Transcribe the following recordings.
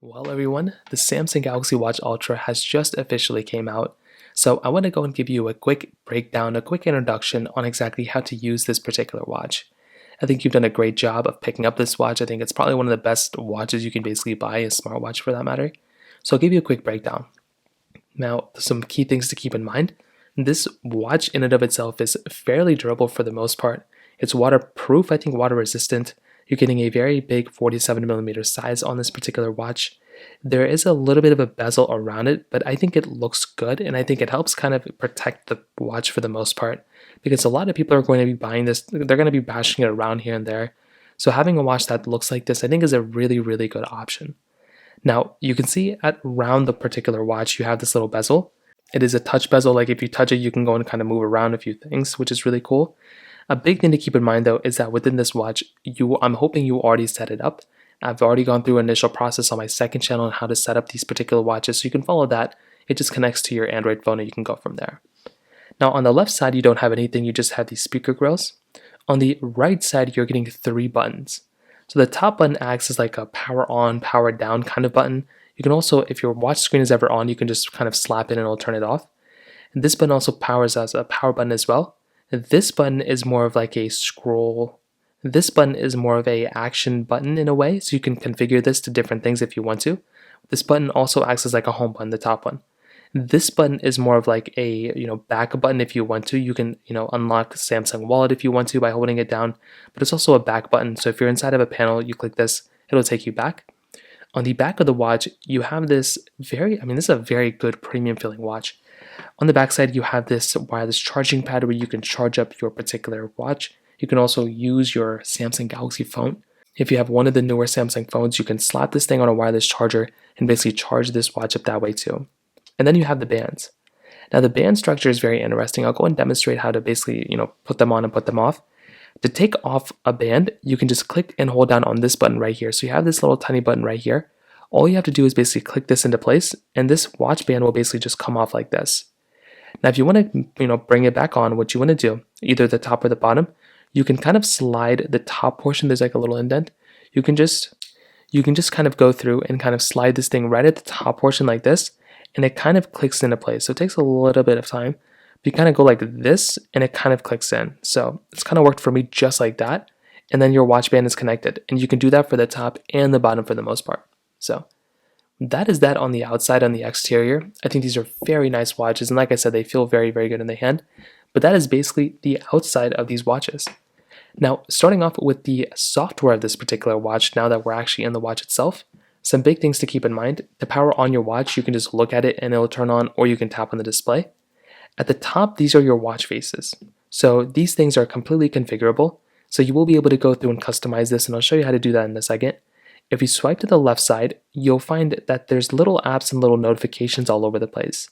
Well, everyone, the Samsung Galaxy Watch Ultra has just officially came out, so I want to go and give you a quick breakdown, a quick introduction on exactly how to use this particular watch. I think you've done a great job of picking up this watch. I think it's probably one of the best watches you can basically buy, a smartwatch for that matter. So I'll give you a quick breakdown. Now, some key things to keep in mind. This watch in and of itself is fairly durable for the most part. It's waterproof, I think water resistant. You're getting a very big 47mm size on this particular watch. There is a little bit of a bezel around it, but I think it looks good and I think it helps kind of protect the watch for the most part because a lot of people are going to be buying this, they're going to be bashing it around here and there. So having a watch that looks like this I think is a really, really good option. Now, you can see around the particular watch, you have this little bezel. It is a touch bezel, like if you touch it, you can go and kind of move around a few things, which is really cool. A big thing to keep in mind though is that within this watch, I'm hoping you already set it up. I've already gone through an initial process on my second channel on how to set up these particular watches, so you can follow that. It just connects to your Android phone and you can go from there. Now on the left side, you don't have anything, you just have these speaker grills. On the right side, you're getting 3 buttons. So the top button acts as like a power on, power down kind of button. You can also, if your watch screen is ever on, you can just kind of slap it and it'll turn it off. And this button also powers as a power button as well. This button is more of like a scroll. This button is more of a action button in a way, so you can configure this to different things if you want to. This button also acts as like a home button, the top one. This button is more of like a back button if you want to. You can unlock Samsung Wallet if you want to by holding it down, but it's also a back button. So if you're inside of a panel, you click this, it'll take you back. On the back of the watch, you have this this is a very good premium feeling watch. On the back side, you have this wireless charging pad where you can charge up your particular watch. You can also use your Samsung Galaxy phone. If you have one of the newer Samsung phones, you can slap this thing on a wireless charger and basically charge this watch up that way too. And then you have the bands. Now the band structure is very interesting. I'll go and demonstrate how to basically, put them on and put them off. To take off a band, you can just click and hold down on this button right here. So you have this little tiny button right here. All you have to do is basically click this into place and this watch band will basically just come off like this. Now if you want to, bring it back on, what you want to do, either the top or the bottom, you can kind of slide the top portion. There's like a little indent. You can just kind of go through and kind of slide this thing right at the top portion like this, and it kind of clicks into place. So it takes a little bit of time. But you kind of go like this and it kind of clicks in. So it's kind of worked for me just like that. And then your watch band is connected. And you can do that for the top and the bottom for the most part. So that is that on the outside, on the exterior. I think these are very nice watches. And like I said, they feel very, very good in the hand. But that is basically the outside of these watches. Now, starting off with the software of this particular watch, now that we're actually in the watch itself, some big things to keep in mind. To power on your watch, you can just look at it and it'll turn on, or you can tap on the display. At the top, these are your watch faces. So these things are completely configurable. So you will be able to go through and customize this, and I'll show you how to do that in a second. If you swipe to the left side, you'll find that there's little apps and little notifications all over the place.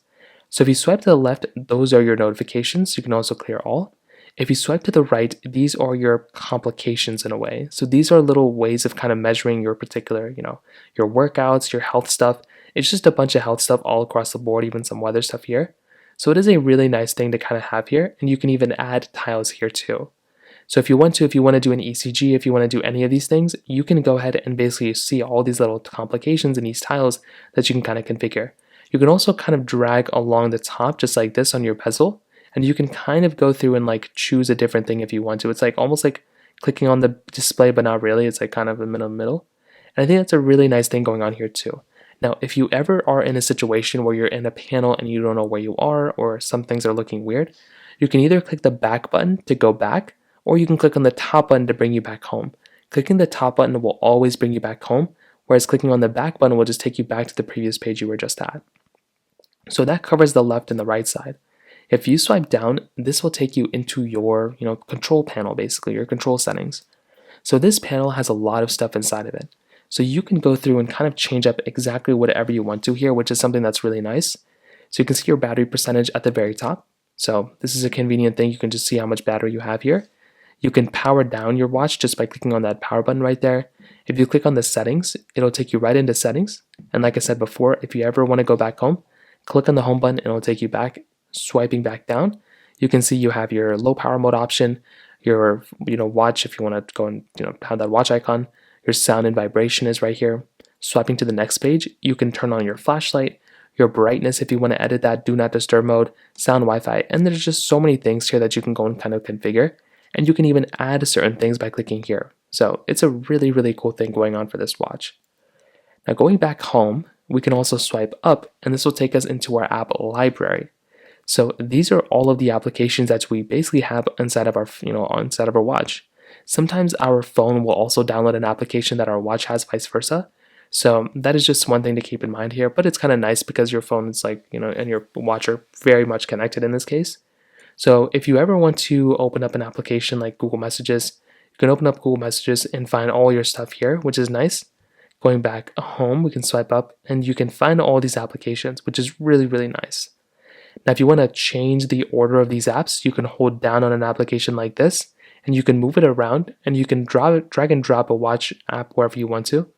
So if you swipe to the left, those are your notifications. You can also clear all. If you swipe to the right, these are your complications in a way. So these are little ways of kind of measuring your particular, your workouts, your health stuff. It's just a bunch of health stuff all across the board, even some weather stuff here. So it is a really nice thing to kind of have here, and you can even add tiles here too. So if you want to do an ECG, if you want to do any of these things, you can go ahead and basically see all these little complications in these tiles that you can kind of configure. You can also kind of drag along the top just like this on your bezel, and you can kind of go through and like choose a different thing if you want to. It's like almost like clicking on the display, but not really. It's like kind of in the middle. And I think that's a really nice thing going on here too. Now, if you ever are in a situation where you're in a panel and you don't know where you are, or some things are looking weird, you can either click the back button to go back, or you can click on the top button to bring you back home. Clicking the top button will always bring you back home, whereas clicking on the back button will just take you back to the previous page you were just at. So that covers the left and the right side. If you swipe down, this will take you into your control panel, basically, your control settings. So this panel has a lot of stuff inside of it. So you can go through and kind of change up exactly whatever you want to here, which is something that's really nice. So you can see your battery percentage at the very top. So this is a convenient thing. You can just see how much battery you have here. You can power down your watch just by clicking on that power button right there. If you click on the settings, it'll take you right into settings. And like I said before, if you ever want to go back home, click on the home button and it'll take you back. Swiping back down, you can see you have your low power mode option, your watch if you want to go and have that watch icon. Your sound and vibration is right here. Swiping to the next page, you can turn on your flashlight, your brightness if you want to edit that, do not disturb mode, sound, Wi-Fi, and there's just so many things here that you can go and kind of configure. And you can even add certain things by clicking here. So it's a really, really cool thing going on for this watch. Now going back home, we can also swipe up, and this will take us into our app library. So these are all of the applications that we basically have inside of our, inside of our watch. Sometimes our phone will also download an application that our watch has, vice versa. So that is just one thing to keep in mind here, but it's kind of nice because your phone is like, and your watch are very much connected in this case. So if you ever want to open up an application like Google Messages, you can open up Google Messages and find all your stuff here, which is nice. Going back home, we can swipe up and you can find all these applications, which is really, really nice. Now, if you want to change the order of these apps, you can hold down on an application like this and you can move it around and you can drag and drop a watch app wherever you want to.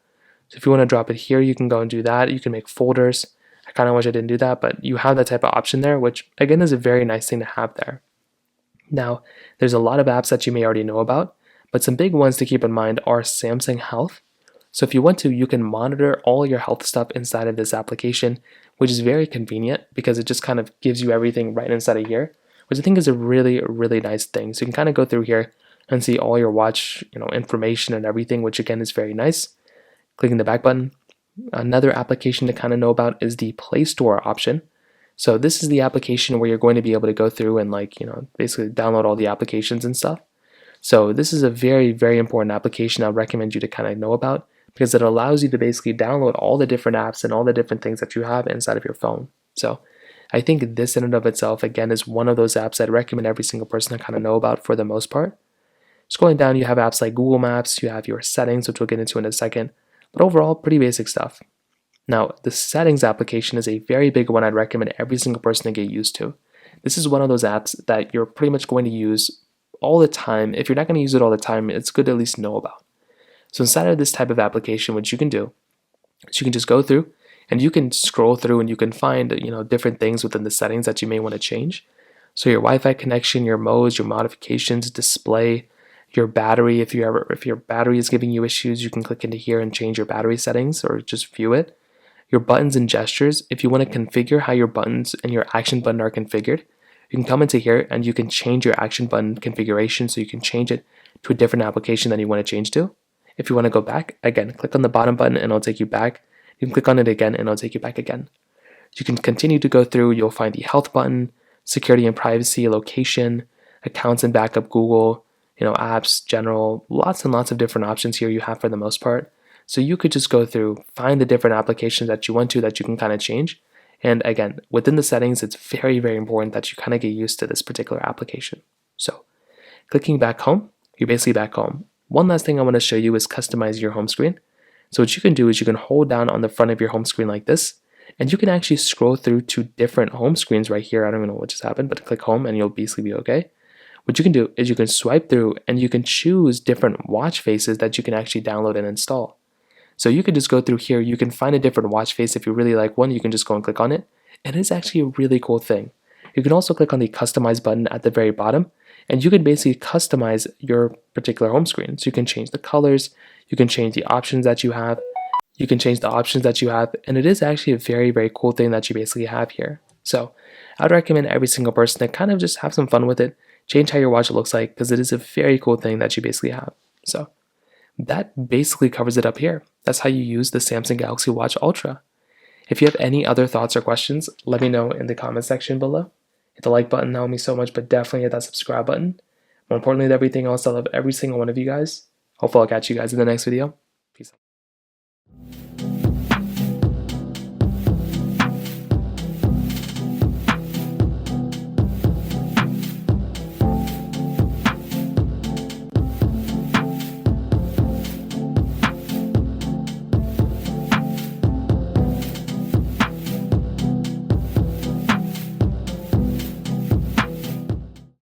So if you want to drop it here, you can go and do that. You can make folders. I kind of wish I didn't do that, but you have that type of option there, which again is a very nice thing to have there. Now, there's a lot of apps that you may already know about, but some big ones to keep in mind are Samsung Health. So if you want to, you can monitor all your health stuff inside of this application, which is very convenient because it just kind of gives you everything right inside of here, which I think is a really, really nice thing. So you can kind of go through here and see all your watch, information and everything, which again is very nice. Clicking the back button. Another application to kind of know about is the Play Store option. So this is the application where you're going to be able to go through and basically download all the applications and stuff. So this is a very, very important application I recommend you to kind of know about because it allows you to basically download all the different apps and all the different things that you have inside of your phone. So I think this in and of itself, again, is one of those apps I'd recommend every single person to kind of know about for the most part. Scrolling down, you have apps like Google Maps, you have your settings, which we'll get into in a second. But overall, pretty basic stuff. Now, the settings application is a very big one I'd recommend every single person to get used to. This is one of those apps that you're pretty much going to use all the time. If you're not going to use it all the time, it's good to at least know about. So inside of this type of application, what you can do is you can just go through and you can scroll through and you can find different things within the settings that you may want to change. So your Wi-Fi connection, your modes, your modifications, display, your battery. If your battery is giving you issues, you can click into here and change your battery settings or just view it. Your buttons and gestures. If you want to configure how your buttons and your action button are configured, you can come into here and you can change your action button configuration so you can change it to a different application that you want to change to. If you want to go back, again, click on the bottom button and it'll take you back. You can click on it again and it'll take you back again. You can continue to go through. You'll find the health button, security and privacy, location, accounts and backup, Google, apps, general, lots and lots of different options here you have for the most part. So you could just go through, find the different applications that you want to that you can kind of change. And again, within the settings, it's very, very important that you kind of get used to this particular application. So clicking back home, you're basically back home. One last thing I want to show you is customize your home screen. So what you can do is you can hold down on the front of your home screen like this, and you can actually scroll through to different home screens right here. I don't even know what just happened, but click home and you'll basically be okay. What you can do is you can swipe through and you can choose different watch faces that you can actually download and install. So you can just go through here, you can find a different watch face. If you really like one, you can just go and click on it. And it's actually a really cool thing. You can also click on the customize button at the very bottom, and you can basically customize your particular home screen. So you can change the colors, you can change the options that you have, and it is actually a very, very cool thing that you basically have here. So I'd recommend every single person to kind of just have some fun with it, change how your watch looks like, because it is a very cool thing that you basically have. So that basically covers it up here. That's how you use the Samsung Galaxy Watch Ultra. If you have any other thoughts or questions, let me know in the comment section below. Hit the like button, that would mean so much, but definitely hit that subscribe button. More importantly than everything else, I love every single one of you guys. Hopefully I'll catch you guys in the next video.